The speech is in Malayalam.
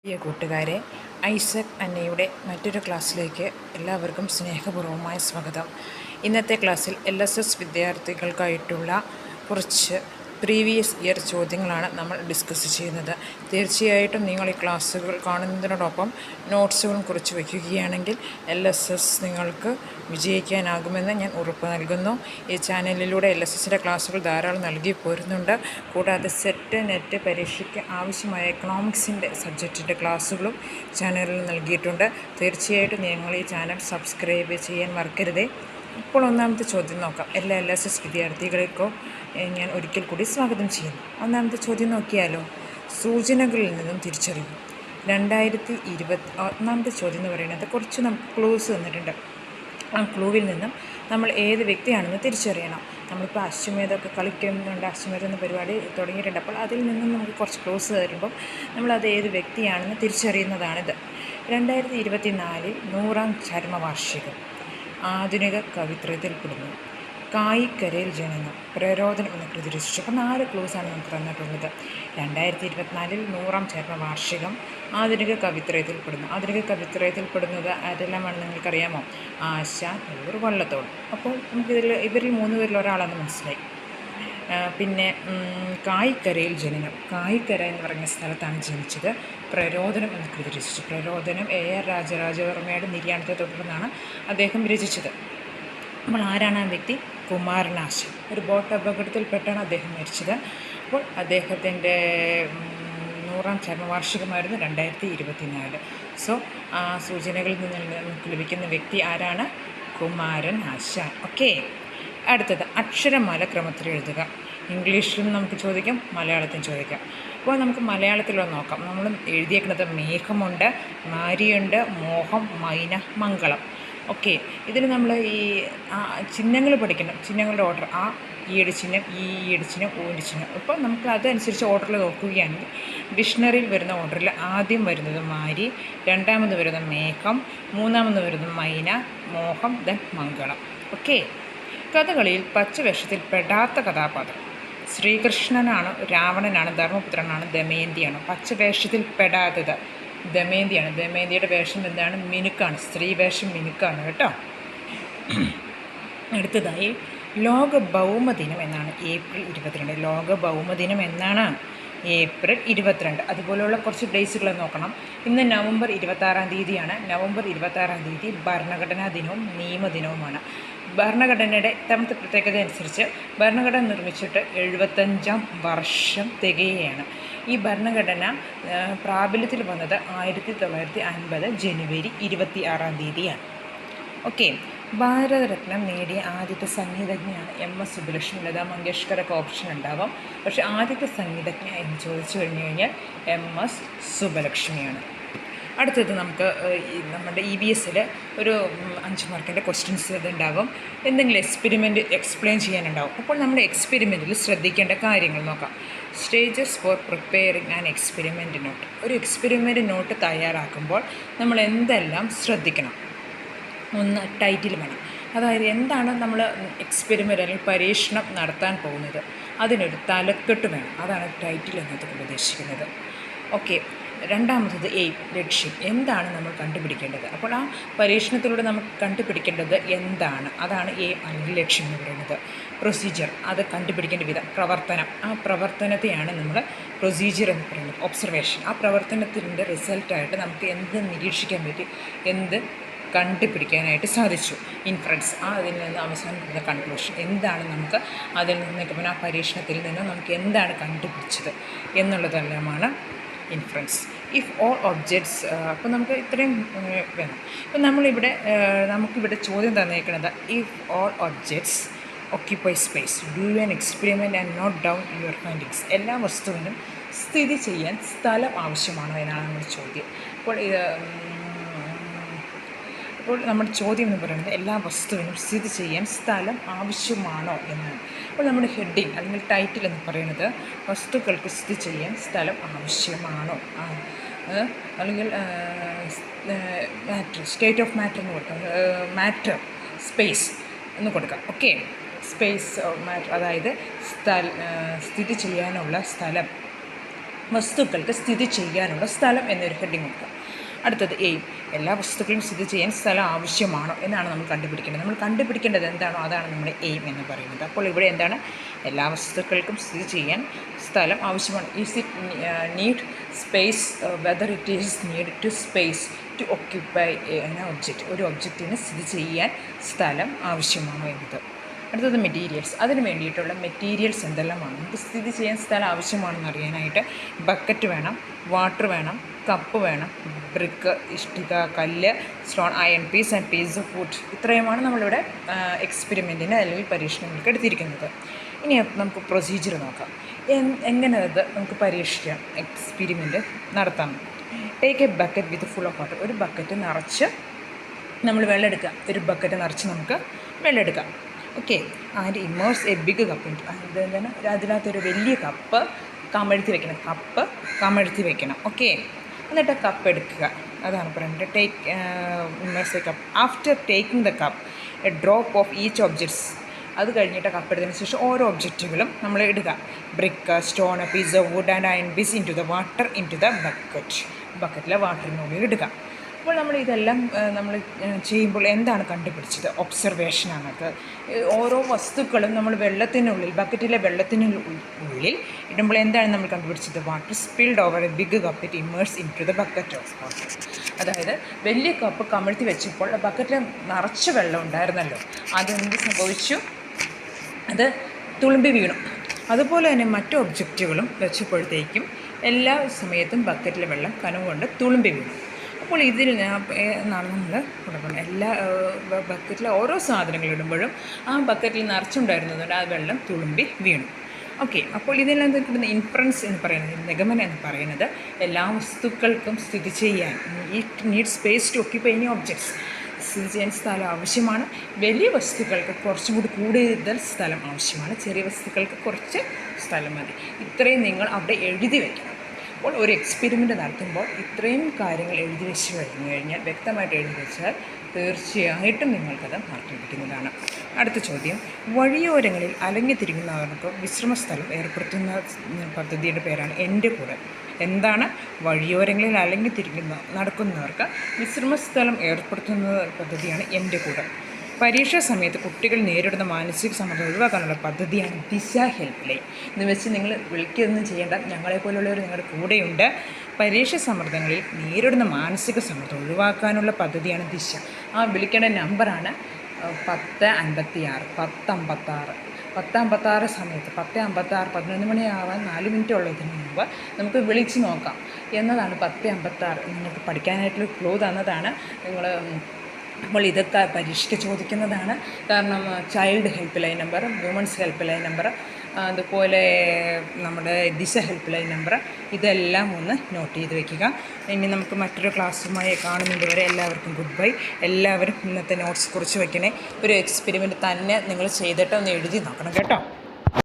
പ്രിയ കൂട്ടുകാരെ, ഐസക് അന്നയുടെ മറ്റൊരു ക്ലാസ്സിലേക്ക് എല്ലാവർക്കും സ്നേഹപൂർവ്വമായ സ്വാഗതം. ഇന്നത്തെ ക്ലാസ്സിൽ LSS വിദ്യാർത്ഥികൾക്കായിട്ടുള്ള കുറച്ച് പ്രീവിയസ് ഇയർ ചോദ്യങ്ങളാണ് നമ്മൾ ഡിസ്കസ് ചെയ്യുന്നത്. തീർച്ചയായിട്ടും നിങ്ങൾ ഈ ക്ലാസ്സുകൾ കാണുന്നതിനോടൊപ്പം നോട്ട്സുകളും കുറിച്ച് വയ്ക്കുകയാണെങ്കിൽ LSS നിങ്ങൾക്ക് വിജയിക്കാനാകുമെന്ന് ഞാൻ ഉറപ്പ് നൽകുന്നു. ഈ ചാനലിലൂടെ LSSൻ്റെ ക്ലാസ്സുകൾ ധാരാളം നൽകി പോരുന്നുണ്ട്. കൂടാതെ സെറ്റ് നെറ്റ് പരീക്ഷയ്ക്ക് ആവശ്യമായ എക്കണോമിക്സിൻ്റെ സബ്ജക്റ്റിൻ്റെ ക്ലാസ്സുകളും ചാനലിൽ നൽകിയിട്ടുണ്ട്. തീർച്ചയായിട്ടും നിങ്ങൾ ഈ ചാനൽ സബ്സ്ക്രൈബ് ചെയ്യാൻ മറക്കരുതേ. ഇപ്പോൾ ഒന്നാമത്തെ ചോദ്യം നോക്കാം. എല്ലാ LSS വിദ്യാർത്ഥികൾക്കും ഞാൻ ഒരിക്കൽ കൂടി സ്വാഗതം ചെയ്യുന്നു. ഒന്നാമത്തെ ചോദ്യം നോക്കിയാലോ. സൂചനകളിൽ നിന്നും തിരിച്ചറിയും. 2020 ഒന്നാമത്തെ ചോദ്യം എന്ന് പറയുന്നത് കുറച്ച് നമുക്ക് ക്ലൂസ് തന്നിട്ടുണ്ട്. ആ ക്ലൂവിൽ നിന്നും നമ്മൾ ഏത് വ്യക്തിയാണെന്ന് തിരിച്ചറിയണം. നമ്മളിപ്പോൾ അശ്വമേധമൊക്കെ കളിക്കുന്നുണ്ട്, അശ്വമേധം എന്ന പരിപാടി തുടങ്ങിയിട്ടുണ്ട്. അപ്പോൾ അതിൽ നിന്നും നമുക്ക് കുറച്ച് ക്ലൂസ് തരുമ്പം നമ്മളത് ഏത് വ്യക്തിയാണെന്ന് തിരിച്ചറിയുന്നതാണിത്. 2024 100ാം ചരമവാർഷികം ആധുനിക കവിത്രയത്തിൽപ്പെടുന്നു. കായിക്കരയിൽ ജനനം, പ്രരോദനം എന്ന കൃതി രചിച്ചു. അപ്പോൾ 4 ക്ലൂസാണ് നമുക്ക് തന്നിട്ടുള്ളത്. 2024 100ാം ചരമവാർഷികം ആധുനിക കവിത്രയത്തിൽപ്പെടുന്നു. ആധുനിക കവിത്രയത്തിൽപ്പെടുന്നത് ആരെല്ലാമാണെന്ന് നിങ്ങൾക്കറിയാമോ? ആശാൻ, വള്ളത്തോൾ. അപ്പോൾ ഇവരിൽ 3 പേരിൽ ഒരാളാണെന്ന് മനസ്സിലായി. പിന്നെ കായിക്കരയിൽ ജനനം. കായിക്കര എന്ന് പറഞ്ഞ സ്ഥലത്താണ് ജനിച്ചത്. പ്രരോദനം എന്ന കൃതി രചിച്ചു. പ്രരോദനം AR രാജരാജവർമ്മയുടെ നിര്യാണത്തെ തുടർന്നാണ് അദ്ദേഹം രചിച്ചത്. അപ്പോൾ ആരാണ് ആ വ്യക്തി? കുമാരനാശാൻ. ഒരു ബോട്ട് അപകടത്തിൽപ്പെട്ടാണ് അദ്ദേഹം മരിച്ചത്. അപ്പോൾ അദ്ദേഹത്തിൻ്റെ 100ാം ചരമവാർഷികമായിരുന്നു 2024. സോ ആ സൂചനകളിൽ നിന്ന് നമുക്ക് ലഭിക്കുന്ന വ്യക്തി ആരാണ്? കുമാരൻ ആശാൻ. ഓക്കെ. അടുത്തത് അക്ഷരമാല ക്രമത്തിൽ എഴുതുക. ഇംഗ്ലീഷിലും നമുക്ക് ചോദിക്കാം, മലയാളത്തിലും ചോദിക്കാം. അപ്പോൾ നമുക്ക് മലയാളത്തിലൊന്ന് നോക്കാം. നമ്മൾ എഴുതിയേക്കുന്നത് മേഘമുണ്ട്, മാരിയുണ്ട്, മോഹം, മൈന, മംഗളം. ഓക്കെ. ഇതിൽ നമ്മൾ ഈ ചിഹ്നങ്ങൾ പഠിക്കണം. ചിഹ്നങ്ങളുടെ ഓർഡർ ആ ഈയുടെ ചിഹ്നം, ഈയുടെ ചിഹ്നം, ഊൻ്റെ ചിഹ്നം. അപ്പോൾ നമുക്ക് അതനുസരിച്ച് ഓർഡറിൽ നോക്കുകയാണെങ്കിൽ ഡിക്ഷണറിയിൽ വരുന്ന ഓർഡറിൽ ആദ്യം വരുന്നത് മാരി, രണ്ടാമത് വരുന്നത് മേഘം, മൂന്നാമത് വരുന്നത് മൈന, മോഹം, ദെൻ മംഗളം. ഓക്കെ. കഥകളിയിൽ പച്ചവേഷത്തിൽ പെടാത്ത കഥാപാത്രം ശ്രീകൃഷ്ണനാണ്, രാവണനാണ്, ധർമ്മപുത്രനാണ്, ദമയന്തിയാണ്. പച്ചവേഷത്തിൽ പെടാത്തത് ദമയന്തിയാണ്. ദമയന്തിയുടെ വേഷം എന്താണ്? മിനുക്കാണ്. സ്ത്രീ വേഷം മിനുക്കാണ് കേട്ടോ. അടുത്തതായി ലോക ഭൗമദിനം എന്നാണ് ഏപ്രിൽ 22. ലോക ഭൗമദിനം എന്നാണ് ഏപ്രിൽ 22. അതുപോലെയുള്ള കുറച്ച് ഡേയ്സുകൾ നോക്കണം. ഇന്ന് നവംബർ 26ാം തീയതിയാണ്. നവംബർ 26ാം തീയതി ഭരണഘടനാ ദിനവും നിയമദിനവുമാണ്. ഭരണഘടനയുടെ ഇത്തവണത്തെ പ്രത്യേകത അനുസരിച്ച് ഭരണഘടന നിർമ്മിച്ചിട്ട് 75ാം വർഷം തികയുകയാണ്. ഈ ഭരണഘടന പ്രാബല്യത്തിൽ വന്നത് 1950 ജനുവരി 26ാം തീയതിയാണ്. ഓക്കെ. ഭാരതരത്നം നേടിയ ആദ്യത്തെ സംഗീതജ്ഞയാണ് MS സുബ്ബലക്ഷ്മി. ലതാ മങ്കേഷ്കറൊക്കെ ഓപ്ഷൻ ഉണ്ടാവാം. പക്ഷേ ആദ്യത്തെ സംഗീതജ്ഞ എന്ന് ചോദിച്ചു കഴിഞ്ഞു കഴിഞ്ഞാൽ MS സുബ്ബലക്ഷ്മിയാണ്. അടുത്തത് നമുക്ക് നമ്മുടെ EVSൽ ഒരു 5 മാർക്കിൻ്റെ ക്വസ്റ്റ്യൻസ് ഇതുണ്ടാകും. എന്തെങ്കിലും എക്സ്പെരിമെൻറ്റ് എക്സ്പ്ലെയിൻ ചെയ്യാനുണ്ടാവും. അപ്പോൾ നമ്മുടെ എക്സ്പെരിമെൻറ്റിൽ ശ്രദ്ധിക്കേണ്ട കാര്യങ്ങൾ നോക്കാം. Stages for preparing an experiment note. ഒരു എക്സ്പെരിമെൻറ്റ് നോട്ട് തയ്യാറാക്കുമ്പോൾ നമ്മൾ എന്തെല്ലാം ശ്രദ്ധിക്കണം? ഒന്ന്, ടൈറ്റിൽ വേണം. അതായത് എന്താണ് നമ്മൾ എക്സ്പെരിമെൻ്റ് അല്ലെങ്കിൽ പരീക്ഷണം നടത്താൻ പോകുന്നത്, അതിനൊരു തലക്കെട്ട് വേണം. അതാണ് ടൈറ്റിൽ എന്നതുകൊണ്ട് ഉദ്ദേശിക്കുന്നത്. ഓക്കെ. രണ്ടാമത്തത് എയിം, ലക്ഷ്യം. എന്താണ് നമ്മൾ കണ്ടുപിടിക്കേണ്ടത്? അപ്പോൾ ആ പരീക്ഷണത്തിലൂടെ നമുക്ക് കണ്ടുപിടിക്കേണ്ടത് എന്താണ്, അതാണ് എയിം അല്ലെങ്കിൽ ലക്ഷ്യം എന്ന് പറയുന്നത്. പ്രൊസീജിയർ, അത് കണ്ടുപിടിക്കേണ്ട വിധം. പ്രവർത്തനം, ആ പ്രവർത്തനത്തെയാണ് നമ്മൾ പ്രൊസീജിയർ എന്ന് പറയുന്നത്. ഒബ്സർവേഷൻ, ആ പ്രവർത്തനത്തിൻ്റെ റിസൾട്ടായിട്ട് നമുക്ക് എന്ത് നിരീക്ഷിക്കാൻ പറ്റി, എന്ത് കണ്ടുപിടിക്കാനായിട്ട് സാധിച്ചു. ഇൻഫറൻസ്, അതിൽ നിന്ന് അവസാനിക്കുന്ന കൺക്ലൂഷൻ. എന്താണ് നമുക്ക് അതിൽ നിന്ന് ആ പരീക്ഷണത്തിൽ നിന്ന് നമുക്ക് എന്താണ് കണ്ടുപിടിച്ചത് എന്നുള്ളതെല്ലാമാണ് ഇൻഫറൻസ്. ഇഫ് ഓൾ ഒബ്ജക്ട്സ്, അപ്പോൾ നമുക്ക് ഇത്രയും വേണം. അപ്പോൾ നമുക്കിവിടെ ചോദ്യം തന്നേക്കുന്നത് if all objects occupy space do an experiment and note down your findings. എല്ലാ വസ്തുവിനും സ്ഥിതി ചെയ്യാൻ സ്ഥലം ആവശ്യമാണോ എന്നാണ് നമ്മുടെ ചോദ്യം. അപ്പോൾ നമ്മുടെ ചോദ്യം എന്ന് പറയുന്നത് എല്ലാ വസ്തുവിനും സ്ഥിതി ചെയ്യാൻ സ്ഥലം ആവശ്യമാണോ എന്നാണ്. അപ്പോൾ നമ്മുടെ ഹെഡിങ് അല്ലെങ്കിൽ ടൈറ്റിൽ എന്ന് പറയുന്നത് വസ്തുക്കൾക്ക് സ്ഥിതി ചെയ്യാൻ സ്ഥലം ആവശ്യമാണോ, അല്ലെങ്കിൽ മാറ്റർ, സ്റ്റേറ്റ് ഓഫ് മാറ്റർ എന്ന് കൊടുക്കാം. മാറ്റർ, സ്പേസ് എന്ന് കൊടുക്കാം. ഓക്കെ. സ്പേസ് മാറ്റർ, അതായത് സ്ഥിതി ചെയ്യാനുള്ള സ്ഥലം വസ്തുക്കൾക്ക് സ്ഥിതി ചെയ്യാനുള്ള സ്ഥലം എന്നൊരു ഹെഡിങ് കൊടുക്കുക. അടുത്തത് എയിം. എല്ലാ വസ്തുക്കളും സ്ഥിതി ചെയ്യാൻ സ്ഥലം ആവശ്യമാണോ എന്നാണ് നമ്മൾ കണ്ടുപിടിക്കേണ്ടത്. നമ്മൾ കണ്ടുപിടിക്കേണ്ടത് എന്താണോ അതാണ് നമ്മുടെ എയിം എന്ന് പറയുന്നത്. അപ്പോൾ ഇവിടെ എന്താണ്? എല്ലാ വസ്തുക്കൾക്കും സ്ഥിതി ചെയ്യാൻ സ്ഥലം ആവശ്യമാണ്. Is it need space, whether it is need to space to occupy an object. ഒരു ഒബ്ജക്റ്റിന് സ്ഥിതി ചെയ്യാൻ സ്ഥലം ആവശ്യമാണോ എന്നത്. അടുത്തത് മെറ്റീരിയൽസ്. അതിന് വേണ്ടിയിട്ടുള്ള മെറ്റീരിയൽസ് എന്തെല്ലാമാണ്? നമുക്ക് സ്ഥിതി ചെയ്യാൻ സ്ഥലം ആവശ്യമാണെന്ന് അറിയാനായിട്ട് ബക്കറ്റ് വേണം, വാട്ടർ വേണം, കപ്പ് വേണം, ബ്രിക്ക്, ഇഷ്ടിക, കല്ല്, stone, iron piece and piece of would. ഇത്രയുമാണ് നമ്മളിവിടെ എക്സ്പെരിമെൻറ്റിന് അല്ലെങ്കിൽ പരീക്ഷണങ്ങൾക്ക് എടുത്തിരിക്കുന്നത്. ഇനി നമുക്ക് പ്രൊസീജിയർ നോക്കാം. എങ്ങനെ അത് നമുക്ക് പരീക്ഷിക്കാം, എക്സ്പെരിമെൻറ്റ് നടത്താം. Take A bucket with full of water. ഒരു ബക്കറ്റ് നിറച്ച് നമ്മൾ വെള്ളം എടുക്കുക. ഒരു ബക്കറ്റ് നിറച്ച് നമുക്ക് വെള്ളം എടുക്കാം. Okay. And immerse a big cup in. എന്താണ്? അതിനകത്തൊരു വലിയ കപ്പ് കമഴ്ത്തി വെക്കണം. കപ്പ് കമഴ്ത്തി വെക്കണം. ഓക്കെ. എന്നിട്ട് കപ്പ് എടുക്കുക. അതാണ് പറയുന്നത്. Take immerse a cup. After taking the cup a drop of each objects. അത് കഴിഞ്ഞിട്ട് കപ്പ് എടുത്തതിന് ശേഷം ഓരോ ഒബ്ജക്റ്റുകളും നമ്മൾ ഇടുക. Brick, stone, piece of wood and iron piece in to the water in to the bucket. ബക്കറ്റിലെ വാട്ടറിനുള്ളിൽ ഇടുക. അപ്പോൾ നമ്മൾ ഇതെല്ലാം നമ്മൾ ചെയ്യുമ്പോൾ എന്താണ് കണ്ടുപിടിച്ചത്? ഒബ്സർവേഷനാണത്. ഓരോ വസ്തുക്കളും നമ്മൾ വെള്ളത്തിനുള്ളിൽ, ബക്കറ്റിലെ വെള്ളത്തിനുള്ളിൽ ഇടുമ്പോൾ എന്താണ് നമ്മൾ കണ്ടുപിടിച്ചത്? Water spilled over a big cup it immerse in to the bucket of water. അതായത് വലിയ കപ്പ് കമഴ്ത്തി വെച്ചപ്പോൾ ബക്കറ്റിൽ നിറച്ച് വെള്ളം ഉണ്ടായിരുന്നല്ലോ, അതെന്ത് സംഭവിച്ചു? അത് തുളുമ്പി വീണു. അതുപോലെ തന്നെ മറ്റു ഒബ്ജക്റ്റുകളും വെച്ചപ്പോഴത്തേക്കും എല്ലാ സമയത്തും ബക്കറ്റിലെ വെള്ളം കനം കൊണ്ട് തുളുമ്പി വീണു. അപ്പോൾ ഇതിൽ എന്നാണ് നമ്മൾ കൊടുക്കുന്നത്. എല്ലാ ബക്കറ്റിലെ ഓരോ സാധനങ്ങൾ ഇടുമ്പോഴും ആ ബക്കറ്റിൽ നിറച്ചുണ്ടായിരുന്നതുകൊണ്ട് ആ വെള്ളം തുളുമ്പി വീണു. ഓക്കെ. അപ്പോൾ ഇതിനെല്ലാം കിട്ടുന്ന ഇൻഫറൻസ് എന്ന് പറയുന്നത്, നിഗമനം എന്ന് പറയുന്നത്, എല്ലാ വസ്തുക്കൾക്കും സ്ഥിതി ചെയ്യാൻ it need space to occupy any objects. സ്ഥിതി ചെയ്യാൻ സ്ഥലം ആവശ്യമാണ്. വലിയ വസ്തുക്കൾക്ക് കുറച്ചും കൂടി കൂടുതൽ സ്ഥലം ആവശ്യമാണ്. ചെറിയ വസ്തുക്കൾക്ക് കുറച്ച് സ്ഥലം മതി. ഇത്രയും നിങ്ങൾ അവിടെ എഴുതി വയ്ക്കണം. അപ്പോൾ ഒരു എക്സ്പെരിമെൻ്റ് നടത്തുമ്പോൾ ഇത്രയും കാര്യങ്ങൾ എഴുതി വെച്ച് കഴിഞ്ഞാൽ, വ്യക്തമായിട്ട് എഴുതി വെച്ചാൽ തീർച്ചയായിട്ടും നിങ്ങൾക്കത് മാറ്റി വയ്ക്കുന്നതാണ്. അടുത്ത ചോദ്യം. വഴിയോരങ്ങളിൽ അലഞ്ഞുതിരിക്കുന്നവർക്ക് വിശ്രമസ്ഥലം ഏർപ്പെടുത്തുന്ന പദ്ധതിയുടെ പേരാണ് എൻ്റെ കൂടെ. എന്താണ്? വഴിയോരങ്ങളിൽ നടക്കുന്നവർക്ക് വിശ്രമസ്ഥലം ഏർപ്പെടുത്തുന്ന പദ്ധതിയാണ് എൻ്റെ കൂടെ. പരീക്ഷാ സമയത്ത് കുട്ടികൾ നേരിടുന്ന മാനസിക സമ്മർദ്ദം ഒഴിവാക്കാനുള്ള പദ്ധതിയാണ് ദിശ ഹെൽപ്പ് ലൈൻ. എന്ന് വെച്ച് നിങ്ങൾ വിളിക്കുകയൊന്നും ചെയ്യേണ്ട, ഞങ്ങളെപ്പോലുള്ളവർ നിങ്ങളുടെ കൂടെയുണ്ട്. പരീക്ഷാ സമ്മർദ്ദങ്ങളിൽ നേരിടുന്ന മാനസിക സമ്മർദ്ദം ഒഴിവാക്കാനുള്ള പദ്ധതിയാണ് ദിശ. ആ വിളിക്കേണ്ട നമ്പറാണ് 1056 1056. 1056 സമയത്ത് 1056 11 മണിയാവാൻ 4 മിനിറ്റ് ഉള്ളതിന് മുമ്പ് നമുക്ക് വിളിച്ച് നോക്കാം എന്നതാണ് 1056. നിങ്ങൾക്ക് പഠിക്കാനായിട്ടുള്ള ക്ലൂ തന്നതാണ്. നിങ്ങൾ അപ്പോൾ ഇതൊക്കെ പരീക്ഷയ്ക്ക് ചോദിക്കുന്നതാണ്. കാരണം child help line number, women's help line number, അതുപോലെ നമ്മുടെ ദിശ ഹെൽപ്പ് ലൈൻ നമ്പർ, ഇതെല്ലാം ഒന്ന് നോട്ട് ചെയ്ത് വയ്ക്കുക. ഇനി നമുക്ക് മറ്റൊരു ക്ലാസ്സുമായി കാണുന്നത് വരെ എല്ലാവർക്കും ഗുഡ് ബൈ. എല്ലാവരും ഇന്നത്തെ നോട്ട്സ് കുറിച്ച് വയ്ക്കണേ. ഒരു എക്സ്പെരിമെൻറ്റ് തന്നെ നിങ്ങൾ ചെയ്തിട്ട് ഒന്ന് എഴുതി നോക്കണം കേട്ടോ.